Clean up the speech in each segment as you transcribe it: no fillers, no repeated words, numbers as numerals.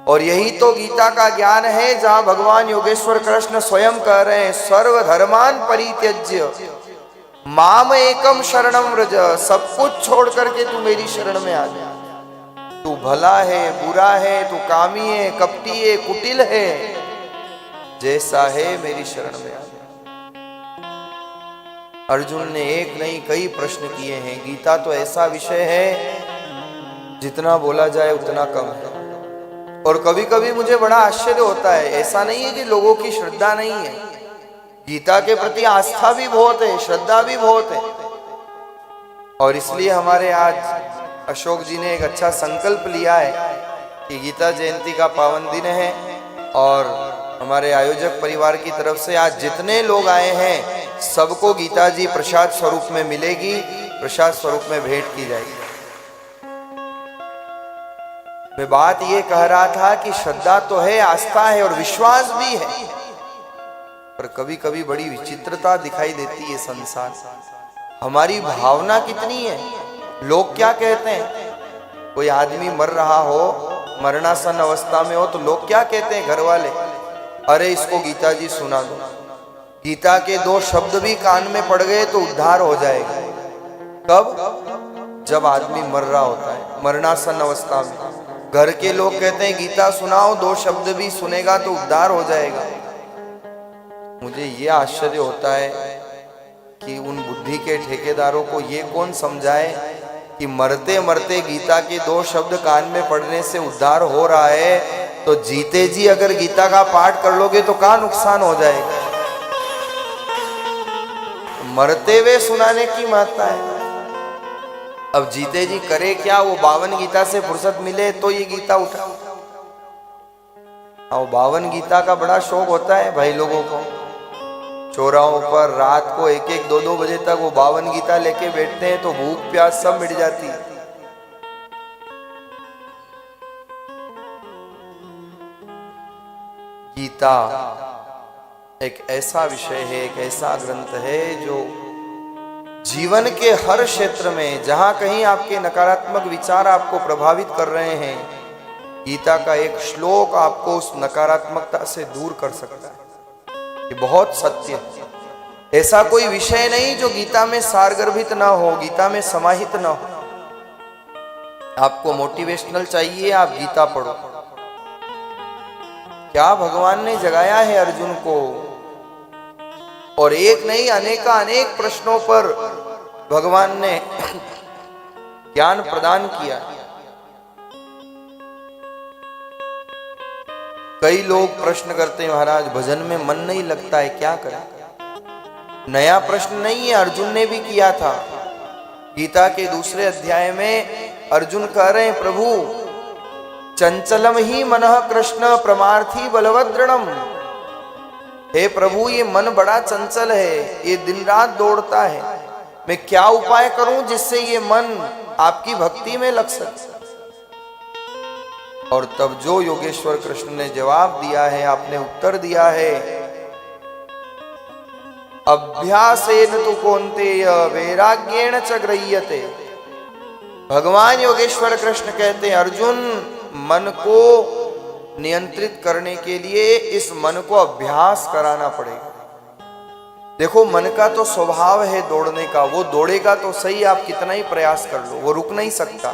और यही तो गीता का ज्ञान है, जहां भगवान योगेश्वर कृष्ण स्वयं कह रहे हैं, सर्वधर्मान परित्यज्य माम एकम शरणम व्रज। सब कुछ छोड़ करके तू मेरी शरण में आ जा। तू भला है, बुरा है, तू कामी है, कपटी है, कुटिल है, जैसा है मेरी शरण में आ जा। अर्जुन ने एक नहीं कई प्रश्न किए हैं। गीता तो ऐसा विषय है जितना बोला जाए उतना कम है। और कभी कभी मुझे बड़ा आश्चर्य होता है, ऐसा नहीं है कि लोगों की श्रद्धा नहीं है, गीता के प्रति आस्था भी बहुत है, श्रद्धा भी बहुत है। और इसलिए हमारे आज अशोक जी ने एक अच्छा संकल्प लिया है कि गीता जयंती का पावन दिन है, और हमारे आयोजक परिवार की तरफ से आज जितने लोग आए हैं सबको गीता जी प्रसाद स्वरूप में मिलेगी, प्रसाद स्वरूप में भेंट की जाएगी। मैं बात ये कह रहा था कि श्रद्धा तो है, आस्था है और विश्वास भी है, पर कभी कभी बड़ी विचित्रता दिखाई देती है संसार। हमारी भावना कितनी है, लोग क्या कहते हैं। कोई आदमी मर रहा हो, मरणासन अवस्था में हो, तो लोग क्या कहते हैं घर वाले, अरे इसको गीता जी सुना दो। गीता के 2 शब्द भी कान में पड़ गए तो उद्धार हो जाएगा। कब? जब आदमी मर रहा होता है, मरणासन अवस्था में। घर के लोग कहते हैं गीता सुनाओ, 2 शब्द भी सुनेगा तो उद्धार हो जाएगा। मुझे ये आश्चर्य होता है कि उन बुद्धि के ठेकेदारों को ये कौन समझाए कि मरते मरते गीता के 2 शब्द कान में पड़ने से उद्धार हो रहा है, तो जीते जी अगर गीता का पाठ कर लोगे तो क्या नुकसान हो जाएगा। मरते हुए सुनाने की महत्ता है। अब जीते जी करे क्या, वो 52 गीता से फुर्सत मिले तो ये गीता उठा। और 52 गीता का बड़ा शौक होता है भाई लोगों को। चौराहों पर रात को 1-1, 2-2 बजे तक वो 52 गीता लेके बैठते हैं, तो भूख प्यास सब मिट जाती है। गीता एक ऐसा विषय है, एक ऐसा ग्रंथ है जो जीवन के हर क्षेत्र में, जहां कहीं आपके नकारात्मक विचार आपको प्रभावित कर रहे हैं, गीता का एक श्लोक आपको उस नकारात्मकता से दूर कर सकता है। ये बहुत सत्य है। ऐसा कोई विषय नहीं जो गीता में सारगर्भित ना हो, गीता में समाहित ना हो। आपको मोटिवेशनल चाहिए, आप गीता पढ़ो। क्या भगवान ने जगाया है अर्जुन को, और एक नहीं अनेक प्रश्नों पर भगवान ने ज्ञान प्रदान किया। कई लोग प्रश्न करते हैं, महाराज भजन में मन नहीं लगता है, क्या करें। नया प्रश्न नहीं है, अर्जुन ने भी किया था। गीता के 2 अध्याय में अर्जुन कह रहे हैं, प्रभु चंचलम ही मनः कृष्ण प्रमार्थी बलवद्रणम। हे प्रभु, ये मन बड़ा चंचल है, ये दिन रात दौड़ता है। मैं क्या उपाय करूं जिससे ये मन आपकी भक्ति में लग सके। और तब जो योगेश्वर कृष्ण ने जवाब दिया है, आपने उत्तर दिया है, अभ्यासेन तु कौन्तेय वैराग्येण च गृह्यते। भगवान योगेश्वर कृष्ण कहते हैं, अर्जुन मन को नियंत्रित करने के लिए इस मन को अभ्यास कराना पड़ेगा। देखो, मन का तो स्वभाव है दौड़ने का, वो दौड़ेगा तो सही, आप कितना ही प्रयास कर लो वो रुक नहीं सकता,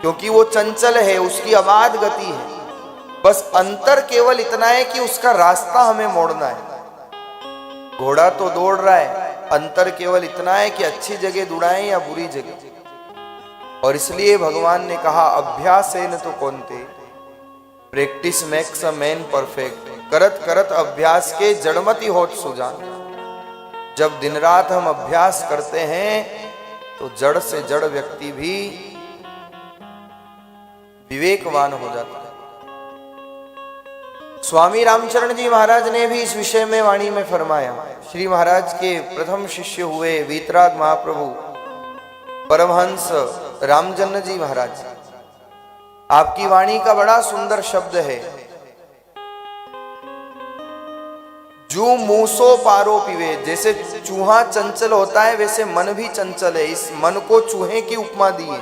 क्योंकि वो चंचल है, उसकी अबाध गति है। बस अंतर केवल इतना है कि उसका रास्ता हमें मोड़ना है। घोड़ा तो दौड़ रहा है, अंतर केवल इतना है कि अच्छी जगह दौड़ाएं या बुरी जगह। और इसलिए भगवान ने कहा, अभ्यासेन तु Kaunteya, practice makes a man perfect. करत करत अभ्यास के जड़मति होत सुजान। जब दिन रात हम अभ्यास करते हैं तो जड़ से जड़ व्यक्ति भी विवेकवान हो जाता है। स्वामी रामचरण जी महाराज ने भी इस विषय में वाणी में फरमाया। श्री महाराज के प्रथम शिष्य हुए वीतराग महाप्रभु परमहंस रामजन्य जी महाराज। आपकी वाणी का बड़ा सुंदर शब्द है, जू मूसो पारो पीवे। जैसे चूहा चंचल होता है वैसे मन भी चंचल है। इस मन को चूहे की उपमा दी है।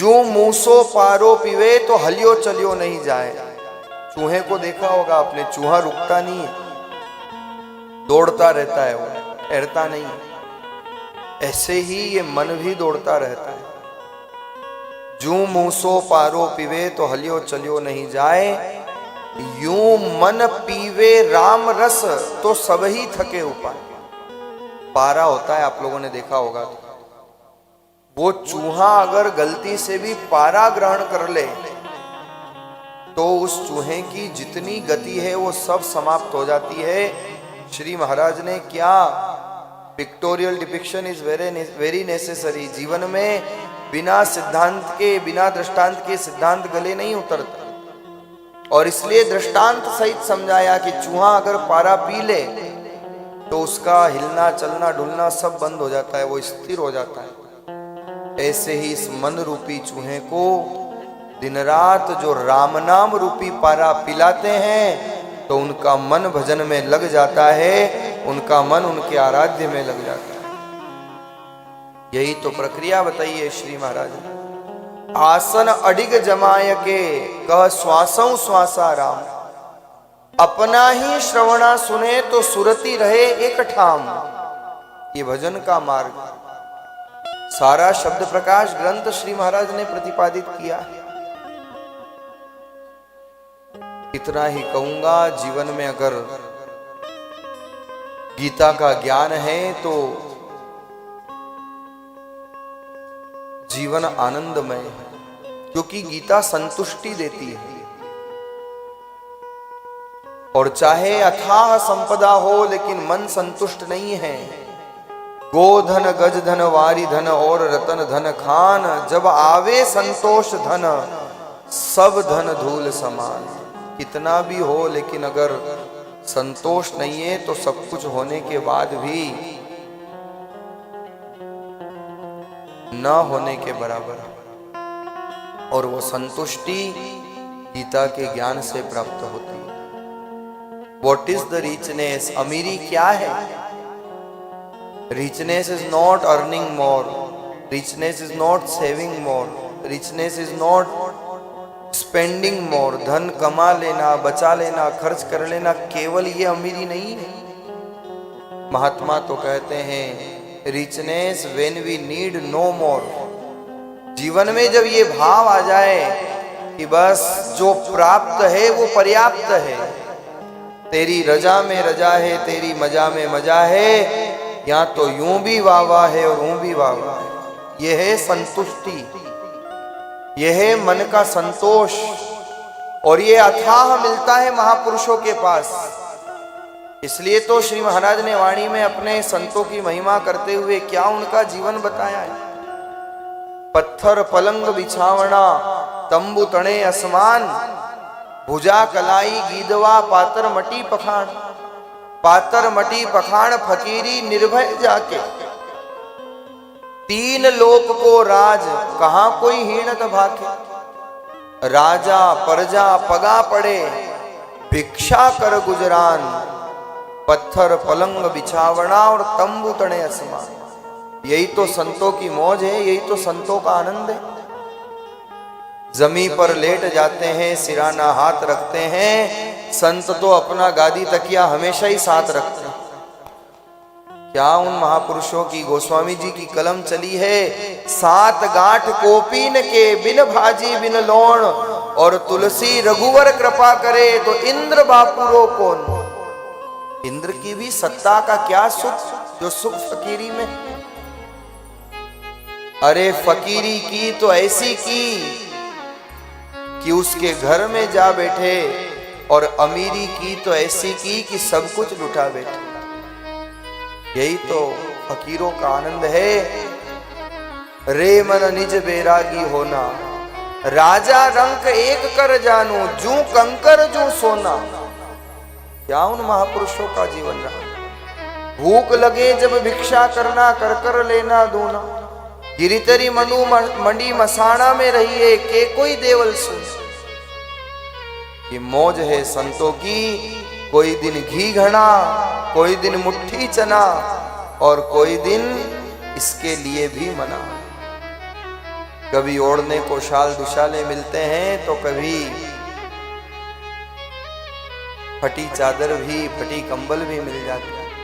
जो मूसो पारो पीवे तो हलियो चलियो नहीं जाए। चूहे को देखा होगा आपने, चूहा रुकता नहीं है, दौड़ता रहता है, वो ठहरता नहीं है। ऐसे ही ये मन भी दौड़ता रहता है। जू मूसो पारो पीवे तो हलियो चलियो नहीं जाए, यूं मन पीवे राम रस तो सब ही थके उपाय। पारा होता है, आप लोगों ने देखा होगा, तो वो चूहा अगर गलती से भी पारा ग्रहण कर ले तो उस चूहे की जितनी गति है वो सब समाप्त हो जाती है। श्री महाराज ने क्या pictorial depiction is very necessary. जीवन में बिना सिद्धांत के, बिना दृष्टांत के सिद्धांत गले नहीं उतरता, और इसलिए दृष्टांत सहित समझाया कि चूहा अगर पारा पी ले तो उसका हिलना चलना डुलना सब बंद हो जाता है, वो स्थिर हो जाता है। ऐसे ही इस मन रूपी चूहे को दिन रात जो राम नाम रूपी पारा पिलाते हैं तो उनका मन भजन में लग जाता है, उनका मन उनके आराध्य में लग जाता है। यही तो प्रक्रिया बताइए श्री महाराज ने। आसन अडिग जमाय के कह श्वासों श्वासा राम, अपना ही श्रवणा सुने तो सुरती रहे एक ठाम। ये भजन का मार्ग सारा शब्द प्रकाश ग्रंथ श्री महाराज ने प्रतिपादित किया। इतना ही कहूंगा, जीवन में अगर गीता का ज्ञान है तो जीवन आनंदमय है, क्योंकि गीता संतुष्टि देती है। और चाहे अथाह संपदा हो लेकिन मन संतुष्ट नहीं है। गोधन गज धन वारी धन और रतन धन खान, जब आवे संतोष धन सब धन धूल समान। कितना भी हो लेकिन अगर संतोष नहीं है तो सब कुछ होने के बाद भी न होने के बराबर है। और वो संतुष्टि गीता के ज्ञान से प्राप्त होती है। What is the richness? अमीरी क्या है? Richness is not earning more. Richness is not saving more. Richness is not spending more. धन कमा लेना, बचा लेना, खर्च कर लेना, केवल ये अमीरी नहीं है। महात्मा तो कहते हैं richness when we need no more. जीवन में जब ये भाव आ जाए कि बस जो प्राप्त है वो पर्याप्त है, तेरी रजा में रजा है, तेरी मजा में मजा है, या तो यूं भी वाह है और यूं भी वाह है। यह है संतुष्टि, यह है मन का संतोष, और ये अथाह मिलता है महापुरुषों के पास। इसलिए तो श्री महाराज ने वाणी में अपने संतों की महिमा करते हुए क्या उनका जीवन बताया है। पत्थर पलंग बिछावना तंबू तणे असमान, भुजा कलाई गीदवा पातर मटी पखाण। पातर मटी पखाण फकीरी निर्भय जाके, तीन लोक को राज कहां कोई हीणत भाके। राजा प्रजा पगा पड़े भिक्षा कर गुजरान, पत्थर पलंग बिछावना और तंबू तणे असमान। यही तो संतों की मौज है, यही तो संतों का आनंद है। जमीन पर लेट जाते हैं, सिराना हाथ रखते हैं। संत तो अपना गादी तकिया हमेशा ही साथ रखते हैं। क्या उन महापुरुषों की, गोस्वामी जी की कलम चली है, 7 गांठ कोपीन के बिन भाजी बिन लोण, और तुलसी रघुवर कृपा करे तो इंद्र बापुरो कौन। इंद्र की भी सत्ता का क्या सुख जो सुख फकीरी में। अरे फकीरी की तो ऐसी की कि उसके घर में जा बैठे, और अमीरी की तो ऐसी की कि सब कुछ लुटा बैठे। यही तो फकीरों का आनंद है। रे मन निज बैरागी होना, राजा रंक एक कर जानू, जू कंकर जू सोना। क्या उन महापुरुषों का जीवन रहा। भूख लगे जब भिक्षा करना, कर कर लेना दूना। गिरितरी मनु मंडी मसाणा में रहिए, के कोई देवल सुन। ये मौज है संतों की। कोई दिन घी घड़ा, कोई दिन मुट्ठी चना, और कोई दिन इसके लिए भी मना। कभी ओढ़ने को शाल दुशाले मिलते हैं तो कभी फटी चादर भी, फटी कंबल भी मिल जाती है।